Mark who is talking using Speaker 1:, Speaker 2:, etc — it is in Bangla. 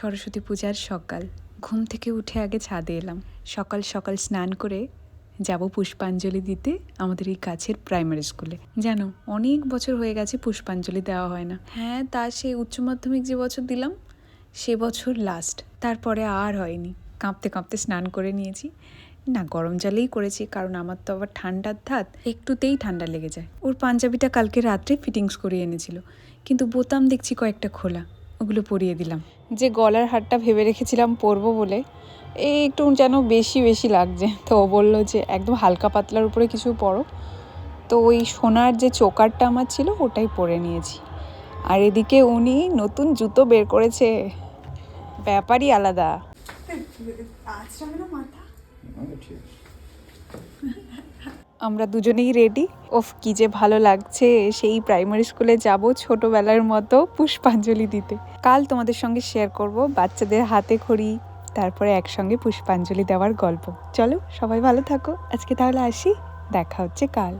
Speaker 1: সরস্বতী পূজার সকাল। ঘুম থেকে উঠে আগে ছাদে এলাম। সকাল সকাল স্নান করে যাব পুষ্পাঞ্জলি দিতে আমাদের এই কাছের প্রাইমারি স্কুলে। জানো, অনেক বছর হয়ে গেছে পুষ্পাঞ্জলি দেওয়া হয় না। হ্যাঁ, তা সেই উচ্চ মাধ্যমিক যে বছর দিলাম সে বছর লাস্ট, তারপরে আর হয়নি। কাঁপতে কাঁপতে স্নান করে নিয়েছি। না, গরম জলেই করেছি, কারণ আমার তো আবার ঠান্ডার ধাত, একটুতেই ঠান্ডা লেগে যায়। ওর পাঞ্জাবিটা কালকে রাত্রে ফিটিংস করিয়ে এনেছিল, কিন্তু বোতাম দেখছি কয়েকটা খোলা, ওগুলো পরিয়ে দিলাম। যে গলার হারটা ভেবে রেখেছিলাম পরবো বলে, এই একটু যেন বেশি বেশি লাগছে, তো ও বললো যে একদম হালকা পাতলার উপরে কিছু পরো। তো ওই সোনার যে চোকারটা আমার ছিল ওটাই পরে নিয়েছি। আর এদিকে উনি নতুন জুতো বের করেছে, ব্যাপারই আলাদা। আমরা দুজনেই রেডি। ওফ, কি যে ভালো লাগছে, সেই প্রাইমারি স্কুলে যাব ছোটবেলার মতো পুষ্পাঞ্জলি দিতে। কাল তোমাদের সঙ্গে শেয়ার করব বাচ্চাদের হাতে খড়ি, তারপরে একসঙ্গে পুষ্পাঞ্জলি দেওয়ার গল্প। চলো, সবাই ভালো থাকো, আজকে তাহলে আসি, দেখা হচ্ছে কাল।